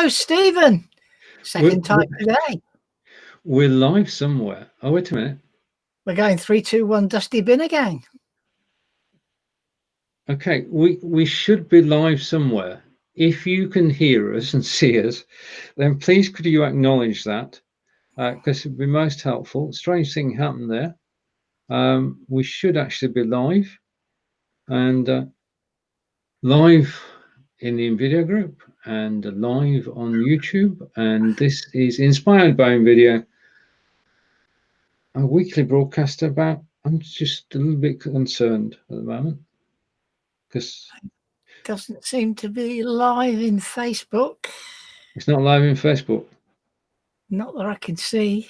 Hello, Stephen. We're, Second time today. we're live somewhere. Oh, wait a minute. We're going 3, 2, 1, dusty bin again. Okay, we should be live somewhere. If you can hear us and see us, then please could you acknowledge that? Because it would be most helpful. Strange thing happened there. We should actually be live and live in the Invideo group and live on YouTube. And this is inspired by Invideo, a weekly broadcast about. I'm just a little bit concerned at the moment because Doesn't seem to be live in Facebook. it's not live in Facebook. Not that I can see.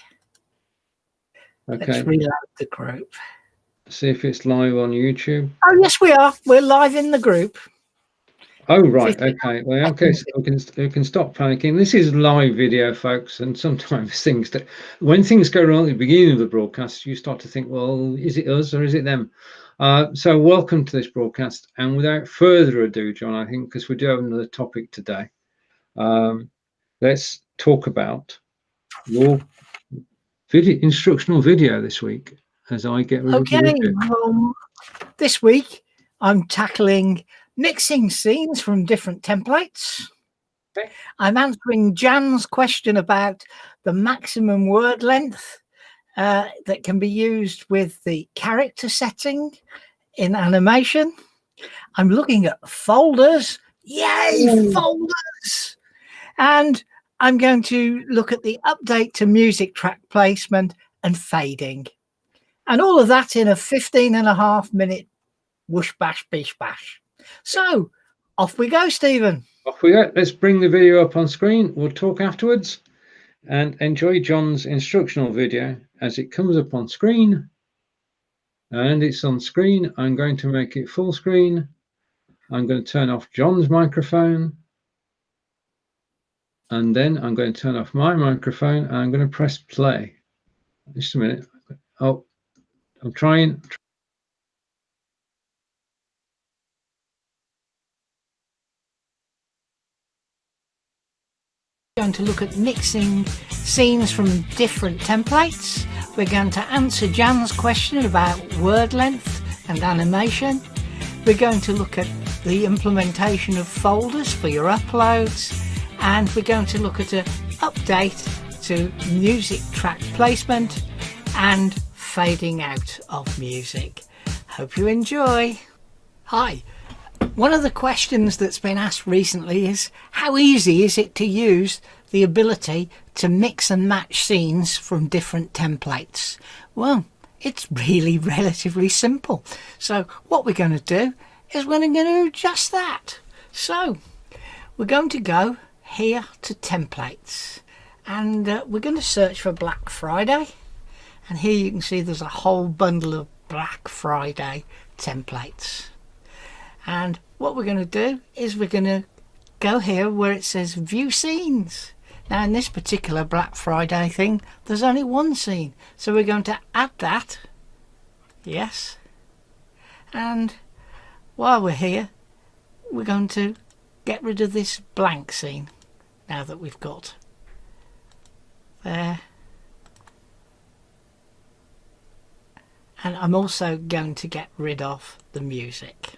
Okay. Let's reload the group. See if it's live on YouTube. Oh, yes, we are. We're live in the group. Oh, right. Okay. Well, okay. So we can stop panicking. This is live video, folks. And sometimes when things go wrong at the beginning of the broadcast, you start to think, well, is it us or is it them? So welcome to this broadcast. And without further ado, John, I think, because we do have another topic today, let's talk about your instructional video this week as I get rid of the this week I'm tackling mixing scenes from different templates. Okay. I'm answering Jan's question about the maximum word length that can be used with the character setting in animation. I'm looking at folders. Yay, folders! And I'm going to look at the update to music track placement and fading. And all of that in a 15.5-minute whoosh bash bish bash. So off we go, Stephen. Off we go. Let's bring the video up on screen. We'll talk afterwards and enjoy John's instructional video as it comes up on screen. And it's on screen. I'm going to make it full screen. I'm going to turn off John's microphone. And then I'm going to turn off my microphone and I'm going to press play. Just a minute. Oh, I'm trying. Going to look at mixing scenes from different templates. We're going to answer Jan's question about word length and animation. We're going to look at the implementation of folders for your uploads, and we're going to look at an update to music track placement and fading out of music. Hope you enjoy. Hi. One of the questions that's been asked recently is, how easy is it to use the ability to mix and match scenes from different templates? Well, it's really relatively simple. So what we're going to do is we're going to do just that. So we're going to go here to templates and we're going to search for Black Friday. And here you can see there's a whole bundle of Black Friday templates. And what we're going to do is we're going to go here where it says view scenes. Now in this particular Black Friday thing, there's only one scene. So we're going to add that. Yes. And while we're here, we're going to get rid of this blank scene. Now that we've got there. And I'm also going to get rid of the music.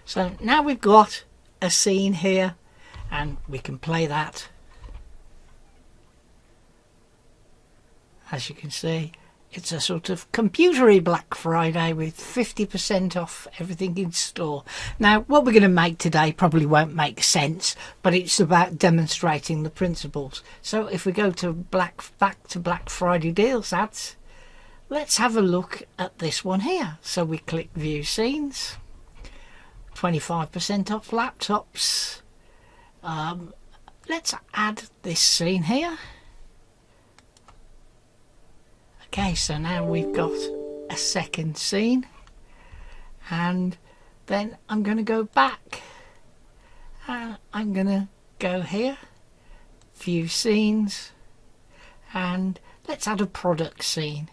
So now we've got a scene here and we can play that. As you can see, it's a sort of computery Black Friday with 50% off everything in store. Now what we're going to make today probably won't make sense, but it's about demonstrating the principles. So if we go to back to Black Friday deals ads, let's have a look at this one here. So we click view scenes. 25% off laptops. Let's add this scene here. Okay, so now we've got a second scene, and then I'm going to go back and I'm going to go here, view scenes, and let's add a product scene.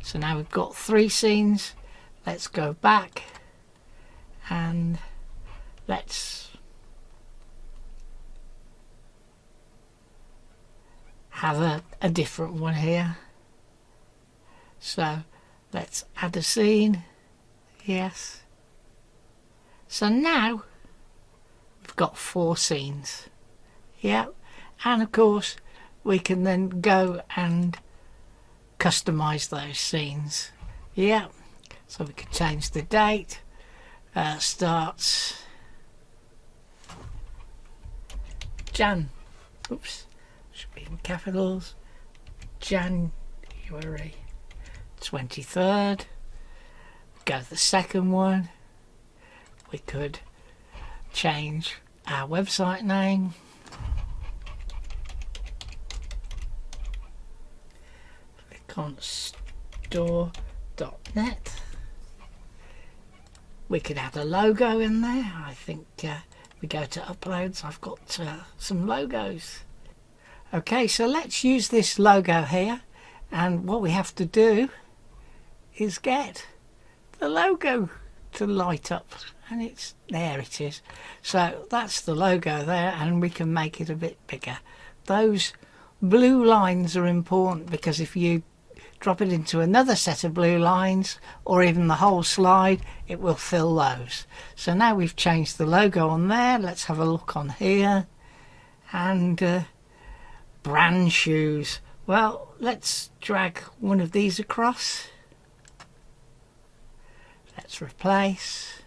So now we've got 3 scenes. let's go back and let's have a different one here. So let's add a scene. Yes. So now we've got 4 scenes. Yep. And of course we can then go and customize those scenes. Yep. So we could change the date. Starts oops, should be in capitals, January 23rd. Go to the second one. We could change our website name. Click on store.net. We could add a logo in there. I think we go to uploads. I've got some logos. Okay, so let's use this logo here, and what we have to do is get the logo to light up, and it's there. It is. So that's the logo there, and we can make it a bit bigger. Those blue lines are important because if you drop it into another set of blue lines or even the whole slide, it will fill those. So now we've changed the logo on there. Let's have a look on here. And brand shoes. Well, let's drag one of these across. Let's replace.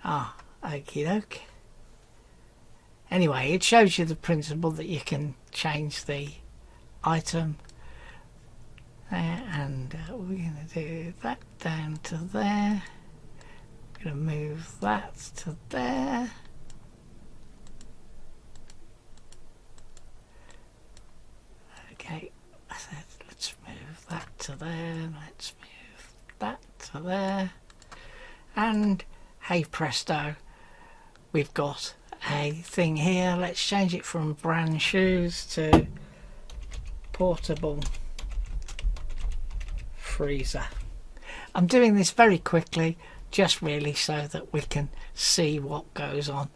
Okie doke. Anyway, it shows you the principle that you can change the item. And we're going to do that down to there. We're going to move that to there. Okay, let's move that to there. Let's move that to there. And hey presto, we've got a thing here. Let's change it from brand shoes to portable freezer. I'm doing this very quickly, just really so that we can see what goes on.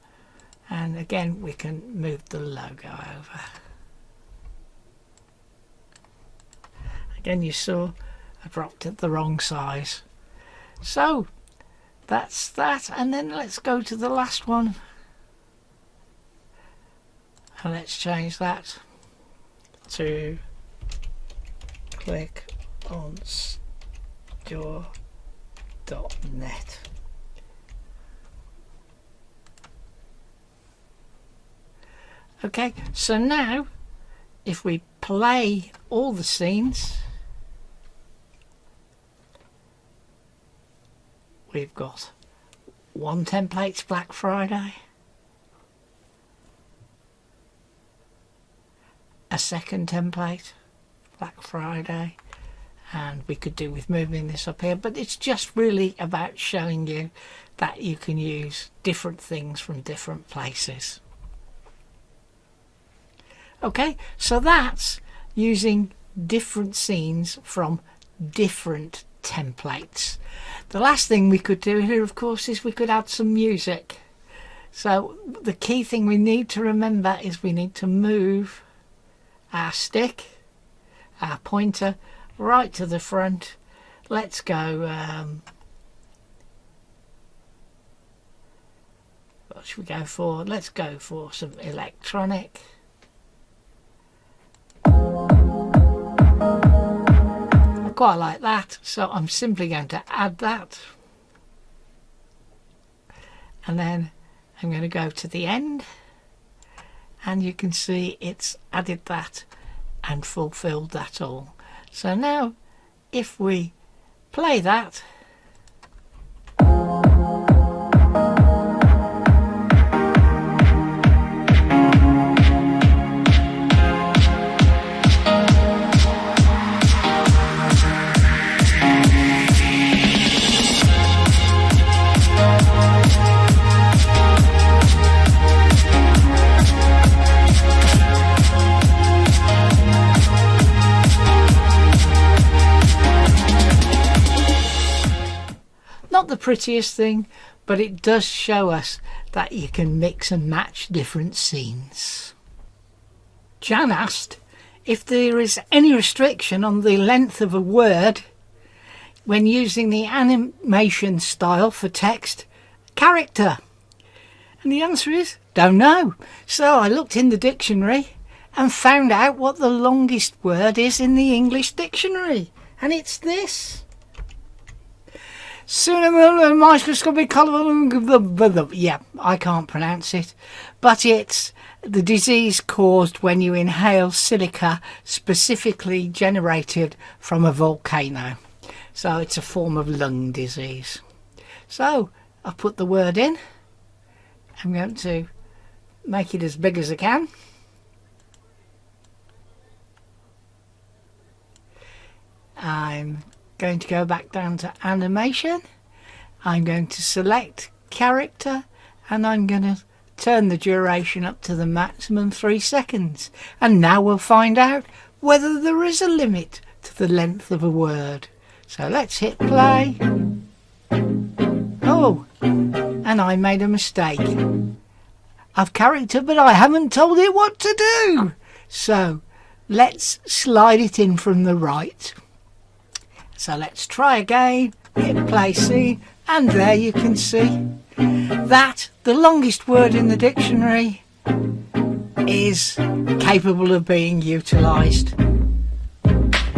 And again, we can move the logo over. Again, you saw I dropped it the wrong size. So that's that, and then let's go to the last one and let's change that to click on store.net. Okay, so now if we play all the scenes, we've got one template's Black Friday, a second template Black Friday, and we could do with moving this up here, but it's just really about showing you that you can use different things from different places. Okay, so that's using different scenes from different templates. The last thing we could do here, of course, is we could add some music. So the key thing we need to remember is we need to move our stick, our pointer, right to the front. Let's go what should we go for? Let's go for some electronic. I quite like that, so I'm simply going to add that, and then I'm going to go to the end, and you can see it's added that and fulfilled that all. So now if we play that, Not the prettiest thing, but it does show us that you can mix and match different scenes. Jan asked if there is any restriction on the length of a word when using the animation style for text character. And the answer is, don't know. So I looked in the dictionary and found out what the longest word is in the English dictionary. And it's this. Microscopic color. Yeah, I can't pronounce it. But it's the disease caused when you inhale silica specifically generated from a volcano. So it's a form of lung disease. So I put the word in. I'm going to make it as big as I can. I'm going to go back down to animation. I'm going to select character and I'm going to turn the duration up to the maximum 3 seconds. And now we'll find out whether there is a limit to the length of a word. So let's hit play. Oh, and I made a mistake. I've character, but I haven't told it what to do. So let's slide it in from the right. So let's try again, hit play scene, and there you can see that the longest word in the dictionary is capable of being utilised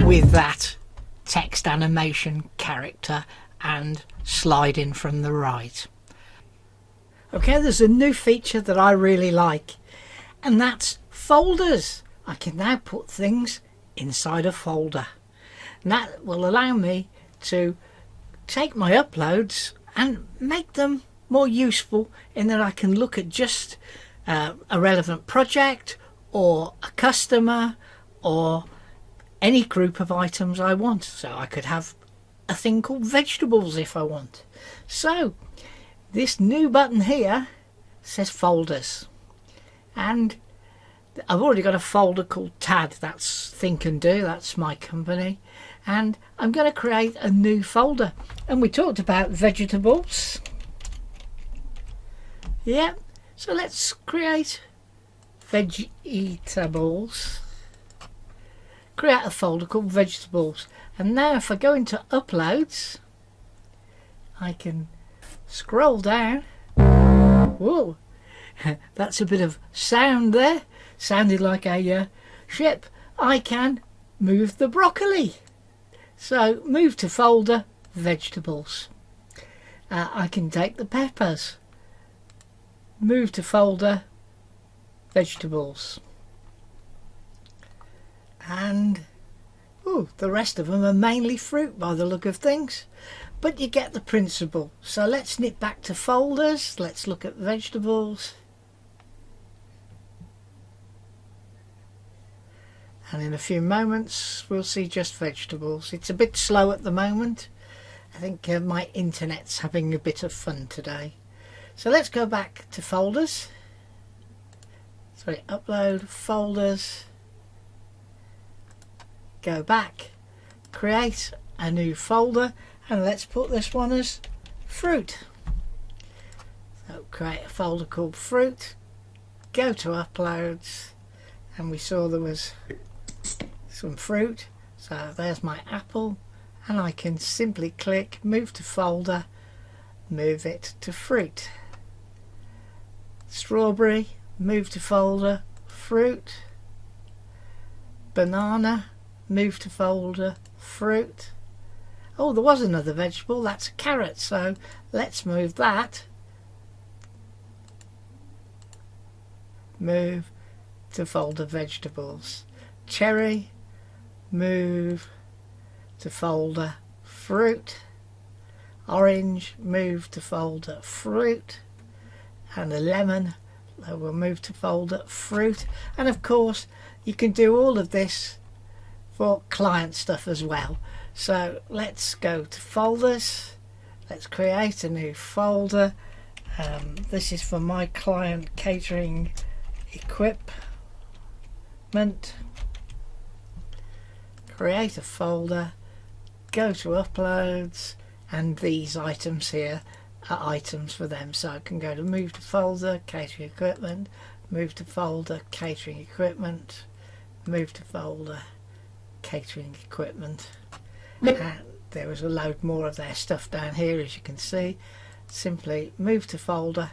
with that text animation character and slide in from the right. Okay, there's a new feature that I really like, and that's folders. I can now put things inside a folder. And that will allow me to take my uploads and make them more useful in that I can look at just a relevant project or a customer or any group of items I want. So I could have a thing called vegetables if I want. So this new button here says folders, and I've already got a folder called TAD, that's Think and Do, that's my company, and I'm going to create a new folder. And we talked about vegetables. Yeah, so let's create vegetables. Create a folder called vegetables. And now if I go into uploads, I can scroll down. Whoa, that's a bit of sound there. Sounded like a ship. I can move the broccoli. So move to folder vegetables. I can take the peppers. Move to folder vegetables. And the rest of them are mainly fruit by the look of things. But you get the principle. So let's nip back to folders. Let's look at vegetables. And in a few moments we'll see just vegetables. It's a bit slow at the moment. I think my internet's having a bit of fun today. So let's go back to folders. Sorry, upload, folders. Go back, create a new folder, and let's put this one as fruit. So create a folder called fruit, go to uploads, and we saw there was some fruit. So there's my apple, and I can simply click move to folder, move it to fruit. Strawberry, move to folder, fruit. Banana, move to folder, fruit. Oh, there was another vegetable, that's a carrot, so let's move that. Move to folder vegetables. Cherry, move to folder fruit. Orange, move to folder fruit. And a lemon, we'll move to folder fruit. And of course you can do all of this for client stuff as well. So let's go to folders, let's create a new folder. This is for my client catering equipment. Create a folder, go to uploads, and these items here are items for them. So I can go to move to folder, catering equipment, move to folder, catering equipment, move to folder, catering equipment. And there was a load more of their stuff down here, as you can see. Simply move to folder,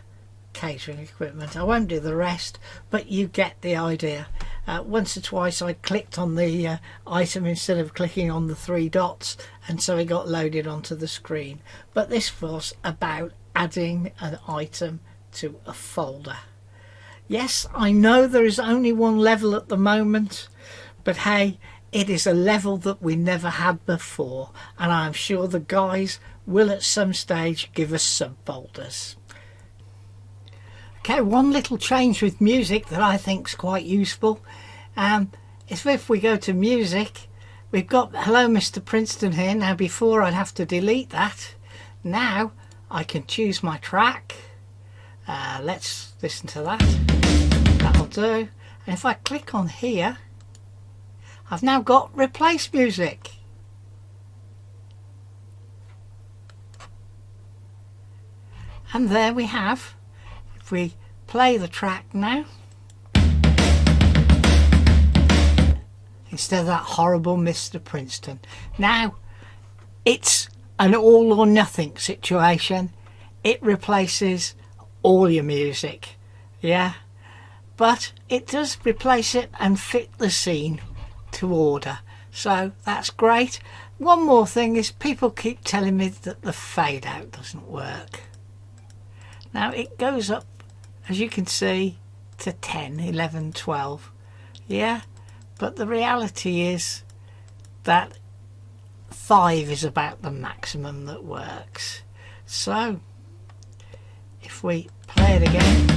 catering equipment. I won't do the rest, but you get the idea. Once or twice I clicked on the item instead of clicking on the 3 dots, and so it got loaded onto the screen. But this was about adding an item to a folder. Yes, I know there is only one level at the moment, but hey, it is a level that we never had before, and I'm sure the guys will at some stage give us subfolders. Okay, one little change with music that I think is quite useful is if we go to music, we've got Hello Mr. Princeton here. Now before I'd have to delete that. Now I can choose my track. Let's listen to that. That'll do. And if I click on here, I've now got replace music. And there we have. If we play the track now, instead of that horrible Mr. Princeton. Now it's an all or nothing situation. It replaces all your music, yeah, but it does replace it and fit the scene to order, so that's great. One more thing is people keep telling me that the fade out doesn't work. Now it goes up, as you can see, to 10, 11, 12, yeah, but the reality is that 5 is about the maximum that works. So if we play it again,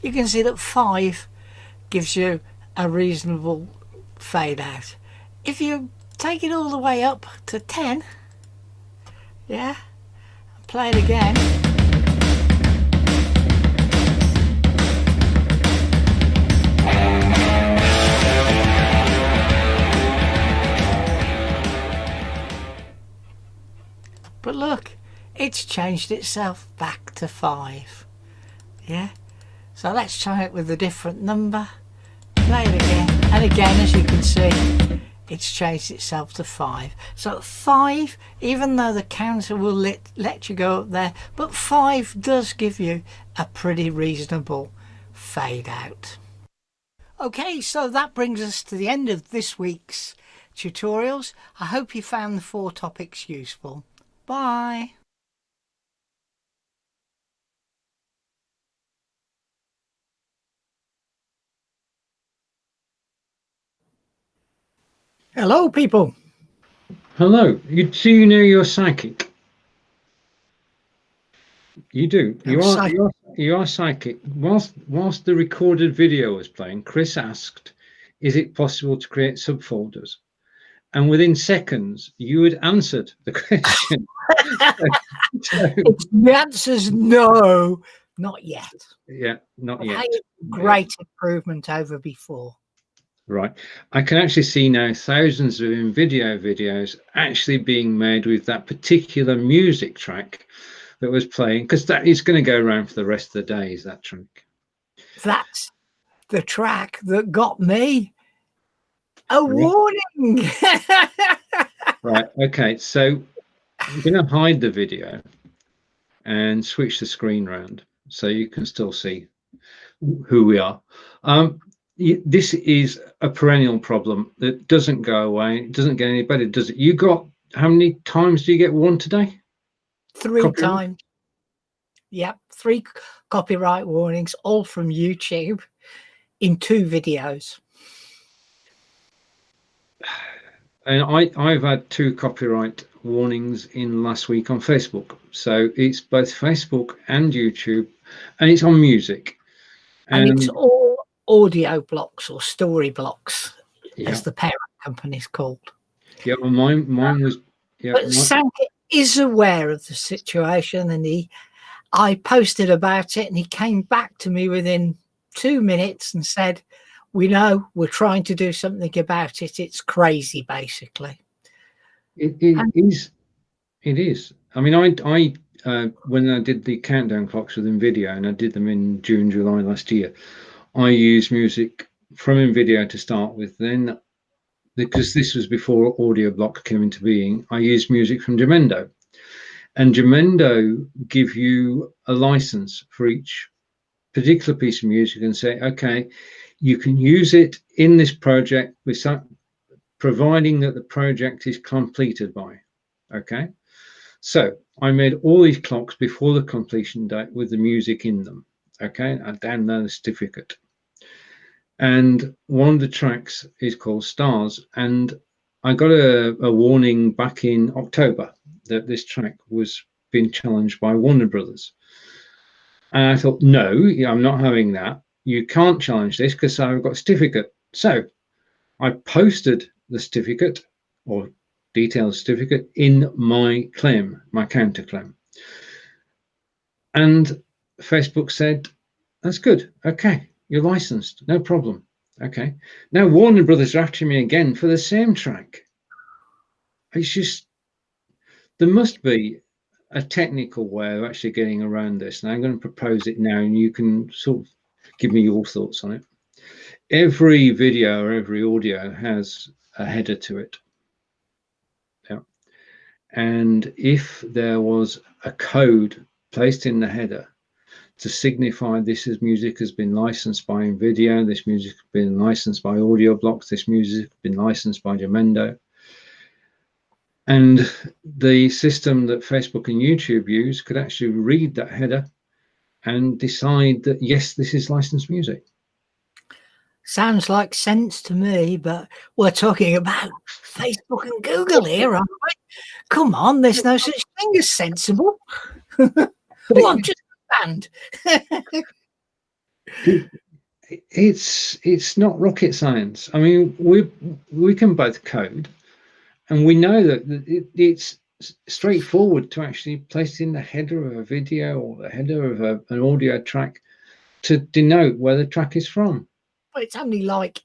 you can see that 5 gives you a reasonable fade out. If you take it all the way up to 10, yeah, play it again, but look, it's changed itself back to 5, yeah. So let's try it with a different number. Play it again, and again, as you can see, it's changed itself to 5. So 5, even though the counter will let you go up there, but 5 does give you a pretty reasonable fade out. Okay, so that brings us to the end of this week's tutorials. I hope you found the 4 topics useful. Bye. Hello, people. Hello. Do you know you're psychic? You do. You are psychic. Whilst the recorded video was playing, Chris asked, "Is it possible to create subfolders?" And within seconds, you had answered the question. The answer's no, not yet. Yeah, not yet. Great improvement over before. Right. I can actually see now thousands of Invideo videos actually being made with that particular music track that was playing, because that is going to go around for the rest of the day, is that track. That's the track that got me a warning. Right. Okay. So I'm going to hide the video and switch the screen around so you can still see who we are. This is a perennial problem that doesn't go away. It doesn't get any better, does it? You got, how many times do you get warned today? 3 times. Yep, 3 copyright warnings, all from YouTube, in 2 videos. And I've had 2 copyright warnings in last week on Facebook. So it's both Facebook and YouTube, and it's on music. And it's all audio blocks or story blocks, yeah, as the parent company is called. Yeah, well, mine was. Yeah, but Sanka is aware of the situation, and I posted about it and he came back to me within 2 minutes and said, we know, we're trying to do something about it. It's crazy, basically. It is. I mean, I when I did the countdown clocks with Invideo, and I did them in June, July last year, I used music from Invideo to start with. Then, because this was before Audio Block came into being, I used music from Jamendo. And Jamendo give you a license for each particular piece of music and say, okay, you can use it in this project with providing that the project is completed by. Okay. So I made all these clocks before the completion date with the music in them. Okay. I downloaded the certificate. And one of the tracks is called Stars. And I got a warning back in October that this track was being challenged by Warner Brothers. And I thought, no, I'm not having that. You can't challenge this because I've got a certificate. So I posted the certificate or detailed certificate in my claim, my counterclaim. And Facebook said, that's good. Okay, you're licensed. No problem. Okay. Now Warner Brothers are after me again for the same track. It's just, there must be a technical way of actually getting around this. And I'm going to propose it now, and you can sort of give me your thoughts on it. Every video or every audio has a header to it. Yeah. And if there was a code placed in the header to signify this is music has been licensed by Invideo, this music has been licensed by Audio Blocks, this music has been licensed by Jamendo, and the system that Facebook and YouTube use could actually read that header and decide that, yes, this is licensed music. Sounds like sense to me, but we're talking about Facebook and Google here, aren't we? Come on, there's no such thing as sensible. Oh, I'm just banned. It's not rocket science. I mean, we can both code, and we know that it's straightforward to actually place in the header of a video or the header of an audio track to denote where the track is from. Well, it's only like,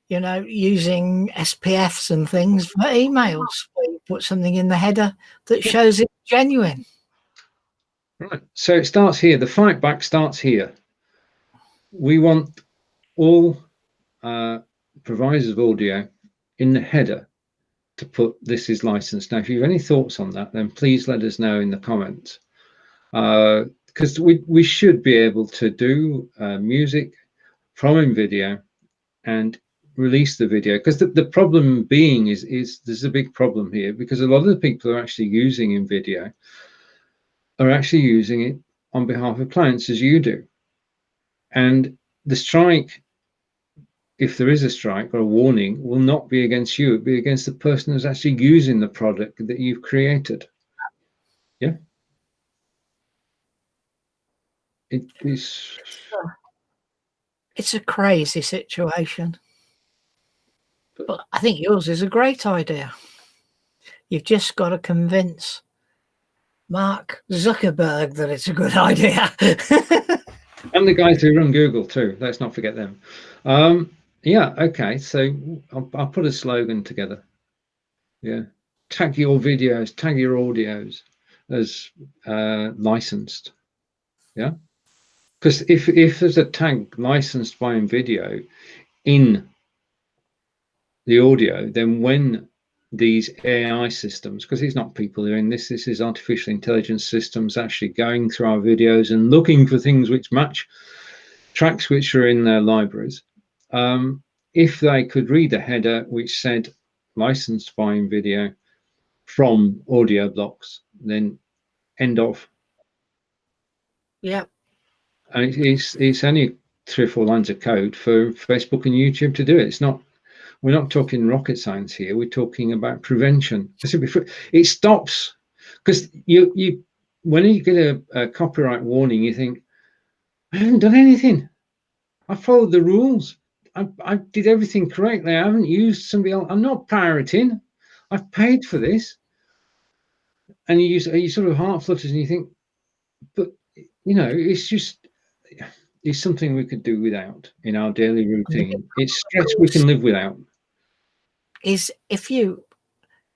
using SPFs and things for emails, where you put something in the header that shows it's genuine. Right. So it starts here. The fight back starts here. We want all providers of audio in the header to put this is licensed. Now, if you have any thoughts on that, then please let us know in the comments, because we should be able to do music from Invideo and release the video, because the problem being is there's a big problem here, because a lot of the people who are actually using Invideo are actually using it on behalf of clients, as you do. And the strike, if there is a strike or a warning, will not be against you. It'll be against the person who's actually using the product that you've created. Yeah. It's a crazy situation. But I think yours is a great idea. You've just got to convince Mark Zuckerberg that it's a good idea. And the guys who run Google too. Let's not forget them. Yeah, okay. So I'll put a slogan together. Yeah. Tag your videos, tag your audios as licensed. Yeah. Because if there's a tag licensed by Invideo in the audio, then when these AI systems, because it's not people doing this is artificial intelligence systems actually going through our videos and looking for things which match tracks which are in their libraries. If they could read a header which said licensed by Invideo from Audio Blocks, then end of. Yeah. And it's only 3 or 4 lines of code for Facebook and YouTube to do it. We're not talking rocket science here. We're talking about prevention. It stops, because you when you get a copyright warning, you think, I haven't done anything. I followed the rules. I did everything correctly. I haven't used somebody else. I'm not pirating. I've paid for this. And you sort of heart flutters and you think, it's something we could do without in our daily And the routine. good It's problem, of stress we course, can live without. is if you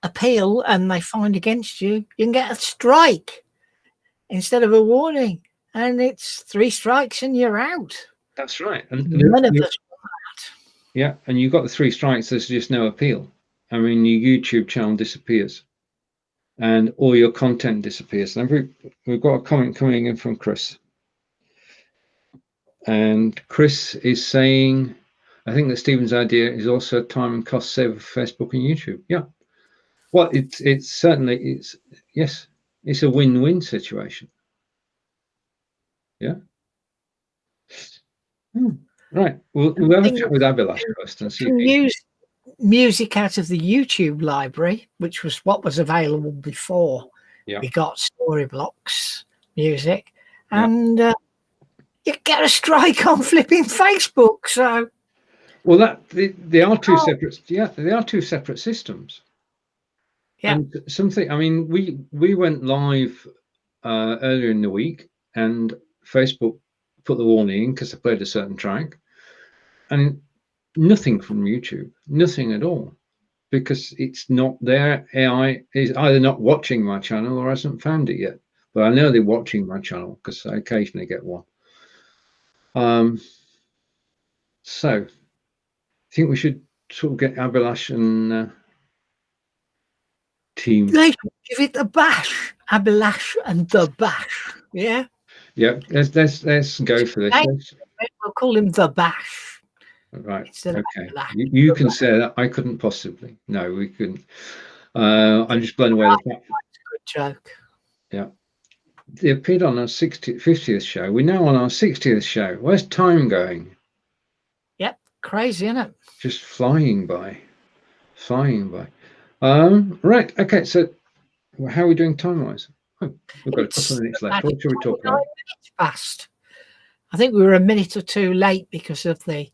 appeal and they find against you, you can get a strike instead of a warning. And it's 3 strikes and you're out. That's right. And None of us want that. yeah, and you've got the 3 strikes. There's just no appeal. I mean, your YouTube channel disappears, and all your content disappears. And we've got a comment coming in from Chris, and Chris is saying, I think that Stephen's idea is also a time and cost saver for Facebook and YouTube. Yeah. Well, it's certainly yes, it's a win-win situation. Yeah. Right. We'll have a chat with Abhilash first and see. You can use music out of the YouTube library, which was what was available before. Yeah. We got Storyblocks music, and you get a strike on flipping Facebook. So, well, they are two separate. Yeah, they are two separate systems. Yeah. And something. I mean, we went live earlier in the week, and Facebook put the warning in because I played a certain track, and nothing from YouTube, nothing at all, because it's not there. AI is either not watching my channel or hasn't found it yet. But I know they're watching my channel because I occasionally get one. So I think we should sort of get Abhilash and team. Let's give it a bash. Abhilash and the bash. Yeah. Yeah. Let's go for this. We'll call him the bash. Right. Instead of Okay. Abhilash. You can say that. I couldn't possibly. No, we couldn't. I'm just blown away. That's a good joke. Yeah. They appeared on our 50th show. We're now on our 60th show. Where's time going? Yep. Crazy, isn't it? Just flying by. Flying by. Right. Okay. So how are we doing time-wise? Oh, we've got a couple of minutes left. What should we talk about? Minutes past. I think we were a minute or two late because of the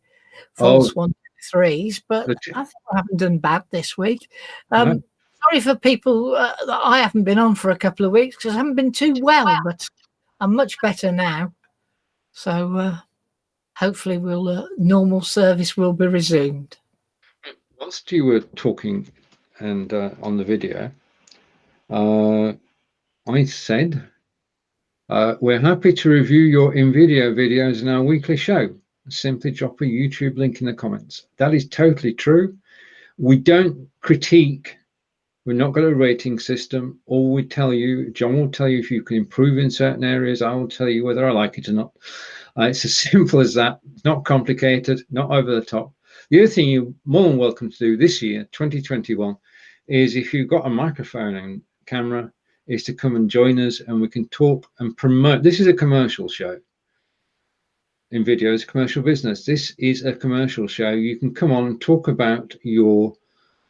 false 1, 2, 3s, but I think we haven't done bad this week. No. Sorry for people that I haven't been on for a couple of weeks because I haven't been too well, but I'm much better now. So hopefully normal service will be resumed. Whilst you were talking and on the video, I said, we're happy to review your Invideo videos in our weekly show. Simply drop a YouTube link in the comments. That is totally true. We don't critique. We've not got a rating system. All we tell you, John will tell you if you can improve in certain areas. I will tell you whether I like it or not. It's as simple as that. It's not complicated, not over the top. The other thing you're more than welcome to do this year, 2021, is if you've got a microphone and camera, is to come and join us and we can talk and promote. This is a commercial show. Invideo is a commercial business. This is a commercial show. You can come on and talk about your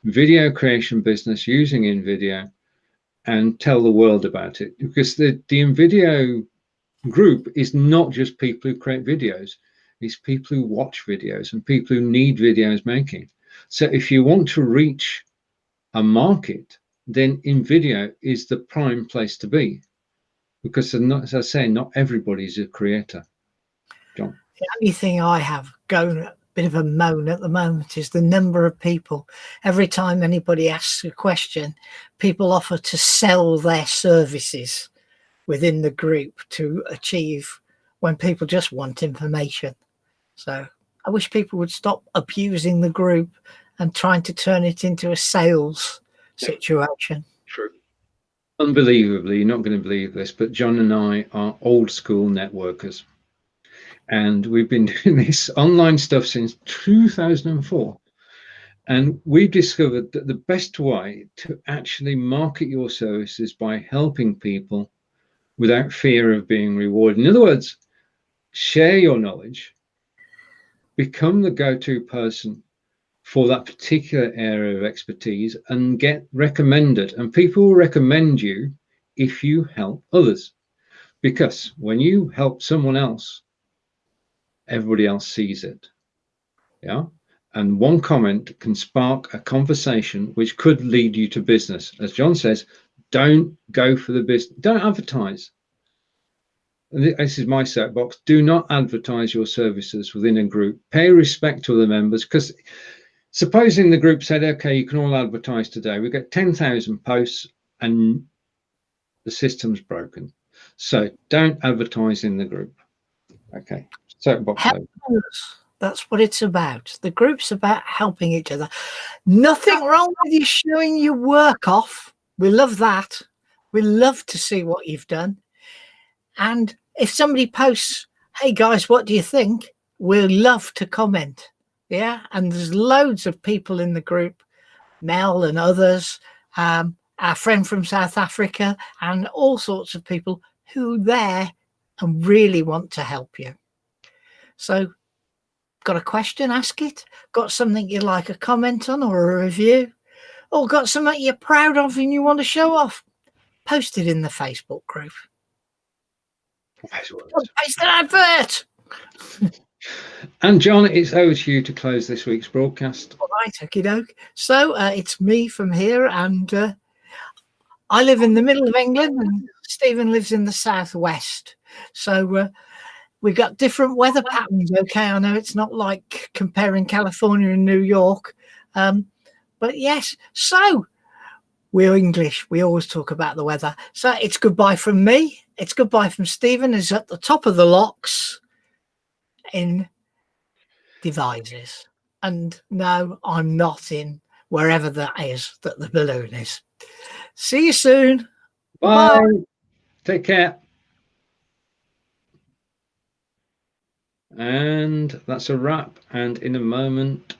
video creation business using Invideo and tell the world about it, because the Invideo group is not just people who create videos. It's people who watch videos and people who need videos making. So if you want to reach a market, then Invideo is the prime place to be, because as I say, not everybody's a creator. John? The only thing I have going a bit of a moan at the moment is the number of people. Every time anybody asks a question, people offer to sell their services within the group to achieve when people just want information. So I wish people would stop abusing the group and trying to turn it into a sales situation. True. Unbelievably, you're not going to believe this, but John and I are old school networkers. And we've been doing this online stuff since 2004. And we've discovered that the best way to actually market your services by helping people without fear of being rewarded. In other words, share your knowledge, become the go-to person for that particular area of expertise and get recommended. And people will recommend you if you help others. Because when you help someone else, everybody else sees it. Yeah. And one comment can spark a conversation which could lead you to business. As John says, don't go for the business. Don't advertise. this is my soapbox, do not advertise your services within a group. Pay respect to the members, because supposing the group said, okay, you can all advertise today, we get 10,000 posts and the system's broken. So don't advertise in the group. Okay, soapbox. That's what it's about. The group's about helping each other. Nothing wrong with you showing your work off. We love that. We love to see what you've done. And if somebody posts, hey guys, what do you think? We'll love to comment. Yeah. And there's loads of people in the group, Mel and others, our friend from South Africa, and all sorts of people who are there and really want to help you. So, got a question? Ask it. Got something you'd like a comment on or a review? Or got something you're proud of and you want to show off? Post it in the Facebook group. Paste an advert. And John, it's over to you to close this week's broadcast. All right, okie doke. So it's me from here, and I live in the middle of England, and Stephen lives in the southwest. So we've got different weather patterns. Okay, I know it's not like comparing California and New York, but yes. So we're English. We always talk about the weather. So it's goodbye from me. It's goodbye from Stephen, who's at the top of the locks in Devizes. And no, I'm not in wherever that is that the balloon is. See you soon. Bye. Bye. Take care. And that's a wrap. And in a moment,